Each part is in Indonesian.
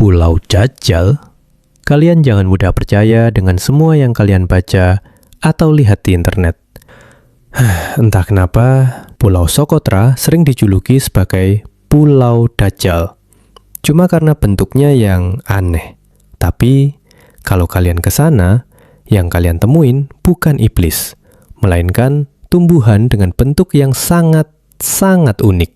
Pulau Dajjal? Kalian jangan mudah percaya dengan semua yang kalian baca atau lihat di internet. Entah kenapa, Pulau Socotra sering dijuluki sebagai Pulau Dajjal. Cuma karena bentuknya yang aneh. Tapi, kalau kalian ke sana, yang kalian temuin bukan iblis, melainkan tumbuhan dengan bentuk yang sangat unik.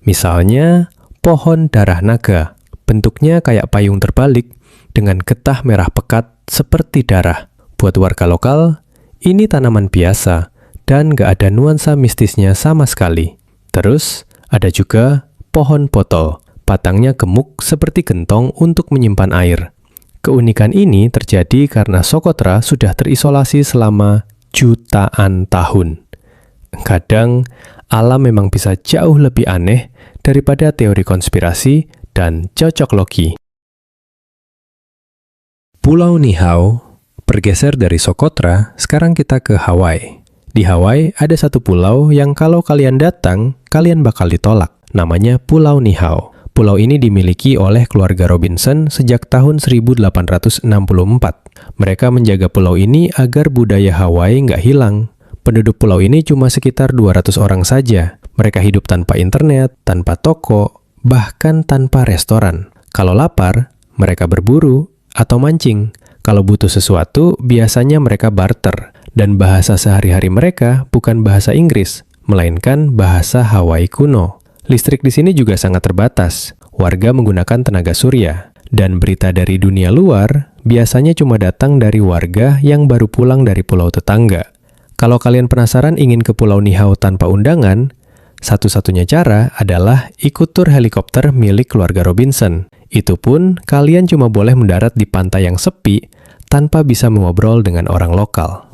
Misalnya, pohon darah naga. Bentuknya kayak payung terbalik dengan getah merah pekat seperti darah. Buat warga lokal, ini tanaman biasa dan gak ada nuansa mistisnya sama sekali. Terus, ada juga pohon botol. Batangnya gemuk seperti gentong untuk menyimpan air. Keunikan ini terjadi karena Socotra sudah terisolasi selama jutaan tahun. Kadang, alam memang bisa jauh lebih aneh daripada teori konspirasi dan cocok logi. Pulau Niihau bergeser dari Socotra, sekarang kita ke Hawaii. Di Hawaii ada satu pulau yang kalau kalian datang, kalian bakal ditolak. Namanya Pulau Niihau. Pulau ini dimiliki oleh keluarga Robinson sejak tahun 1864. Mereka menjaga pulau ini agar budaya Hawaii nggak hilang. Penduduk pulau ini cuma sekitar 200 orang saja. Mereka hidup tanpa internet, tanpa toko, bahkan tanpa restoran. Kalau lapar, mereka berburu atau mancing. Kalau butuh sesuatu, biasanya mereka barter. Dan bahasa sehari-hari mereka bukan bahasa Inggris, melainkan bahasa Hawaii kuno. Listrik di sini juga sangat terbatas. Warga menggunakan tenaga surya. Dan berita dari dunia luar biasanya cuma datang dari warga yang baru pulang dari pulau tetangga. Kalau kalian penasaran ingin ke Pulau Niihau tanpa undangan, satu-satunya cara adalah ikut tur helikopter milik keluarga Robinson. Itu pun kalian cuma boleh mendarat di pantai yang sepi tanpa bisa mengobrol dengan orang lokal.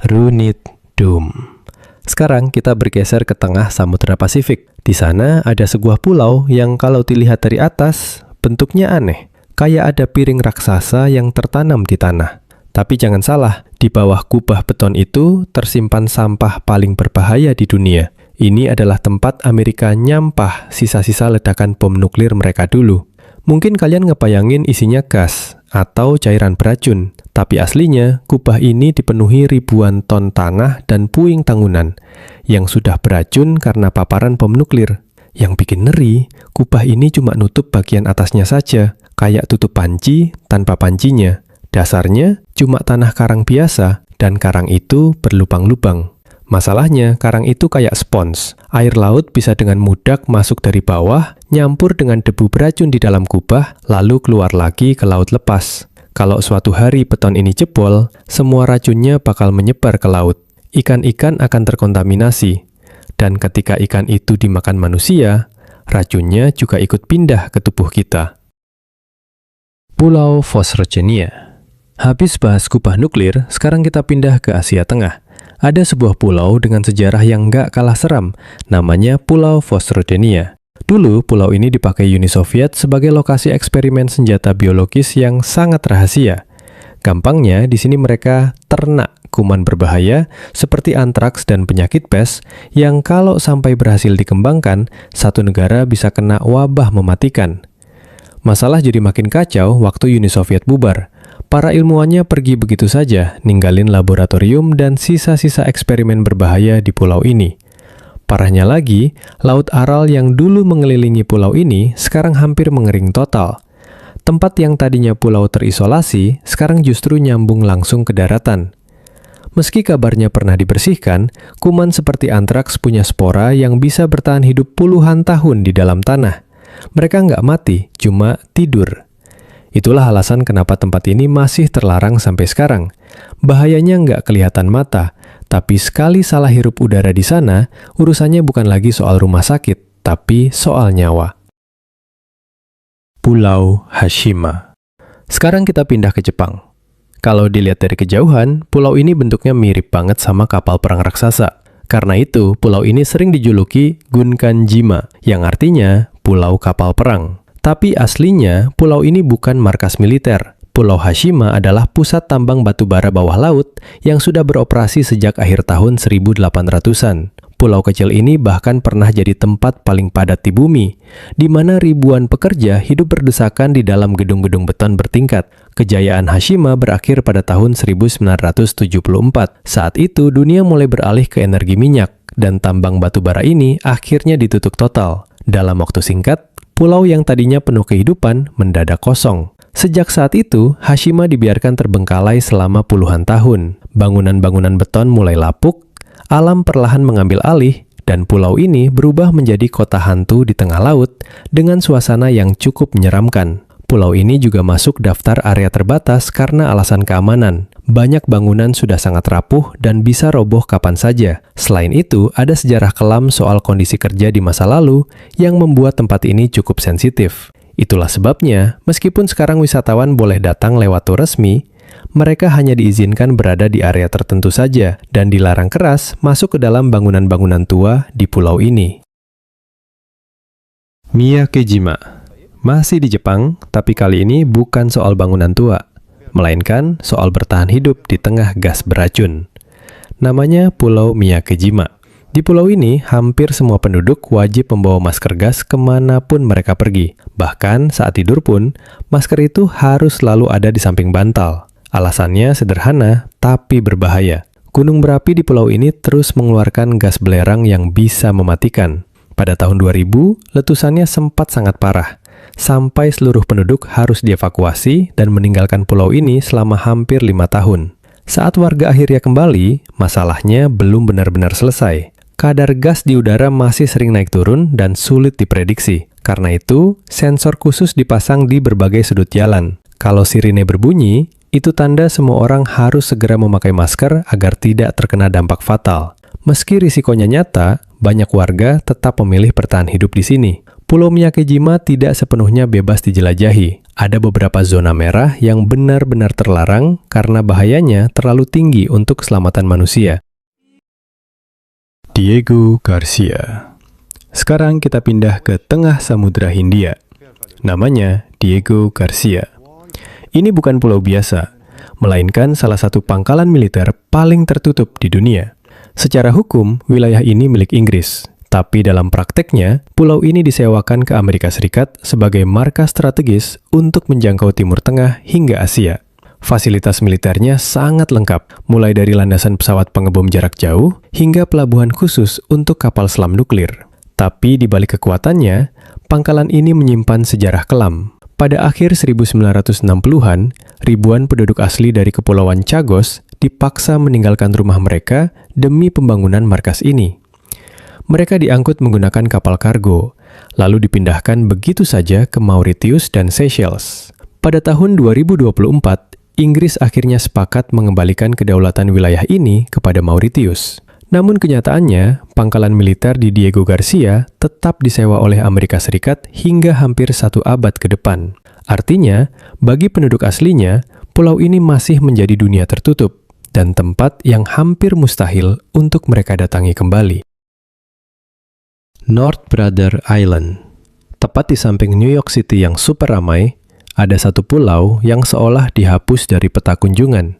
Runit Dome. Sekarang kita bergeser ke tengah Samudra Pasifik. Di sana ada sebuah pulau yang kalau dilihat dari atas, bentuknya aneh. Kayak ada piring raksasa yang tertanam di tanah. Tapi jangan salah, di bawah kubah beton itu tersimpan sampah paling berbahaya di dunia. Ini adalah tempat Amerika nyampah sisa-sisa ledakan bom nuklir mereka dulu. Mungkin kalian ngebayangin isinya gas atau cairan beracun. Tapi aslinya, kubah ini dipenuhi ribuan ton tanah dan puing bangunan yang sudah beracun karena paparan bom nuklir. Yang bikin ngeri, kubah ini cuma nutup bagian atasnya saja, kayak tutup panci tanpa pancinya. Dasarnya cuma tanah karang biasa, dan karang itu berlubang-lubang. Masalahnya, karang itu kayak spons. Air laut bisa dengan mudah masuk dari bawah, nyampur dengan debu beracun di dalam kubah, lalu keluar lagi ke laut lepas. Kalau suatu hari beton ini jebol, semua racunnya bakal menyebar ke laut. Ikan-ikan akan terkontaminasi. Dan ketika ikan itu dimakan manusia, racunnya juga ikut pindah ke tubuh kita. Pulau Vosrochenia. Habis bahas kubah nuklir, sekarang kita pindah ke Asia Tengah. Ada sebuah pulau dengan sejarah yang nggak kalah seram, namanya Pulau Vosrochenia. Dulu, pulau ini dipakai Uni Soviet sebagai lokasi eksperimen senjata biologis yang sangat rahasia. Gampangnya, di sini mereka ternak kuman berbahaya seperti antraks dan penyakit pes yang kalau sampai berhasil dikembangkan, satu negara bisa kena wabah mematikan. Masalah jadi makin kacau waktu Uni Soviet bubar. Para ilmuwannya pergi begitu saja, ninggalin laboratorium dan sisa-sisa eksperimen berbahaya di pulau ini. Parahnya lagi, Laut Aral yang dulu mengelilingi pulau ini sekarang hampir mengering total. Tempat yang tadinya pulau terisolasi, sekarang justru nyambung langsung ke daratan. Meski kabarnya pernah dibersihkan, kuman seperti antraks punya spora yang bisa bertahan hidup puluhan tahun di dalam tanah. Mereka nggak mati, cuma tidur. Itulah alasan kenapa tempat ini masih terlarang sampai sekarang. Bahayanya nggak kelihatan mata, tapi sekali salah hirup udara di sana, urusannya bukan lagi soal rumah sakit, tapi soal nyawa. Pulau Hashima. Sekarang kita pindah ke Jepang. Kalau dilihat dari kejauhan, pulau ini bentuknya mirip banget sama kapal perang raksasa. Karena itu, pulau ini sering dijuluki Gunkanjima, yang artinya pulau kapal perang. Tapi aslinya, pulau ini bukan markas militer. Pulau Hashima adalah pusat tambang batu bara bawah laut yang sudah beroperasi sejak akhir tahun 1800-an. Pulau kecil ini bahkan pernah jadi tempat paling padat di bumi, di mana ribuan pekerja hidup berdesakan di dalam gedung-gedung beton bertingkat. Kejayaan Hashima berakhir pada tahun 1974. Saat itu, dunia mulai beralih ke energi minyak, dan tambang batu bara ini akhirnya ditutup total. Dalam waktu singkat, pulau yang tadinya penuh kehidupan mendadak kosong. Sejak saat itu, Hashima dibiarkan terbengkalai selama puluhan tahun. Bangunan-bangunan beton mulai lapuk, alam perlahan mengambil alih, dan pulau ini berubah menjadi kota hantu di tengah laut dengan suasana yang cukup menyeramkan. Pulau ini juga masuk daftar area terbatas karena alasan keamanan. Banyak bangunan sudah sangat rapuh dan bisa roboh kapan saja. Selain itu, ada sejarah kelam soal kondisi kerja di masa lalu yang membuat tempat ini cukup sensitif. Itulah sebabnya, meskipun sekarang wisatawan boleh datang lewat tur resmi, mereka hanya diizinkan berada di area tertentu saja dan dilarang keras masuk ke dalam bangunan-bangunan tua di pulau ini. Miyakejima. Masih di Jepang, tapi kali ini bukan soal bangunan tua, melainkan soal bertahan hidup di tengah gas beracun. Namanya Pulau Miyakejima. Di pulau ini, hampir semua penduduk wajib membawa masker gas kemanapun mereka pergi. Bahkan saat tidur pun, masker itu harus selalu ada di samping bantal. Alasannya sederhana, tapi berbahaya. Gunung berapi di pulau ini terus mengeluarkan gas belerang yang bisa mematikan. Pada tahun 2000, letusannya sempat sangat parah, sampai seluruh penduduk harus dievakuasi dan meninggalkan pulau ini selama hampir 5 tahun. Saat warga akhirnya kembali, masalahnya belum benar-benar selesai. Kadar gas di udara masih sering naik turun dan sulit diprediksi. Karena itu, sensor khusus dipasang di berbagai sudut jalan. Kalau sirine berbunyi, itu tanda semua orang harus segera memakai masker agar tidak terkena dampak fatal. Meski risikonya nyata, banyak warga tetap memilih bertahan hidup di sini. Pulau Miyakejima tidak sepenuhnya bebas dijelajahi. Ada beberapa zona merah yang benar-benar terlarang karena bahayanya terlalu tinggi untuk keselamatan manusia. Diego Garcia. Sekarang kita pindah ke tengah Samudra Hindia. Namanya Diego Garcia. Ini bukan pulau biasa, melainkan salah satu pangkalan militer paling tertutup di dunia. Secara hukum, wilayah ini milik Inggris. Tapi dalam prakteknya, pulau ini disewakan ke Amerika Serikat sebagai markas strategis untuk menjangkau Timur Tengah hingga Asia. Fasilitas militernya sangat lengkap, mulai dari landasan pesawat pengebom jarak jauh hingga pelabuhan khusus untuk kapal selam nuklir. Tapi di balik kekuatannya, pangkalan ini menyimpan sejarah kelam. Pada akhir 1960-an, ribuan penduduk asli dari Kepulauan Chagos dipaksa meninggalkan rumah mereka demi pembangunan markas ini. Mereka diangkut menggunakan kapal kargo, lalu dipindahkan begitu saja ke Mauritius dan Seychelles. Pada tahun 2024, Inggris akhirnya sepakat mengembalikan kedaulatan wilayah ini kepada Mauritius. Namun kenyataannya, pangkalan militer di Diego Garcia tetap disewa oleh Amerika Serikat hingga hampir 1 abad ke depan. Artinya, bagi penduduk aslinya, pulau ini masih menjadi dunia tertutup dan tempat yang hampir mustahil untuk mereka datangi kembali. North Brother Island. Tepat di samping New York City yang super ramai, ada satu pulau yang seolah dihapus dari peta kunjungan.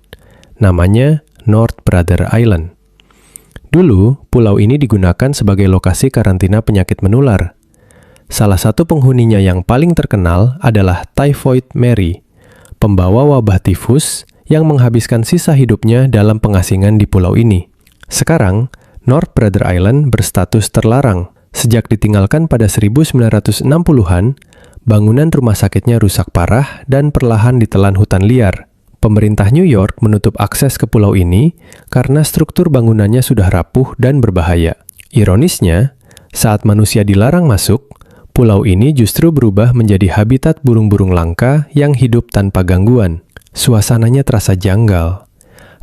Namanya North Brother Island. Dulu, pulau ini digunakan sebagai lokasi karantina penyakit menular. Salah satu penghuninya yang paling terkenal adalah Typhoid Mary, pembawa wabah tifus yang menghabiskan sisa hidupnya dalam pengasingan di pulau ini. Sekarang, North Brother Island berstatus terlarang. Sejak ditinggalkan pada 1960-an, bangunan rumah sakitnya rusak parah dan perlahan ditelan hutan liar. Pemerintah New York menutup akses ke pulau ini karena struktur bangunannya sudah rapuh dan berbahaya. Ironisnya, saat manusia dilarang masuk, pulau ini justru berubah menjadi habitat burung-burung langka yang hidup tanpa gangguan. Suasananya terasa janggal.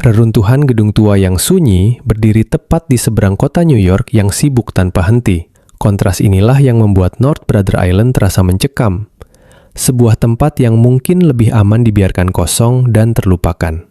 Reruntuhan gedung tua yang sunyi berdiri tepat di seberang kota New York yang sibuk tanpa henti. Kontras inilah yang membuat North Brother Island terasa mencekam. Sebuah tempat yang mungkin lebih aman dibiarkan kosong dan terlupakan.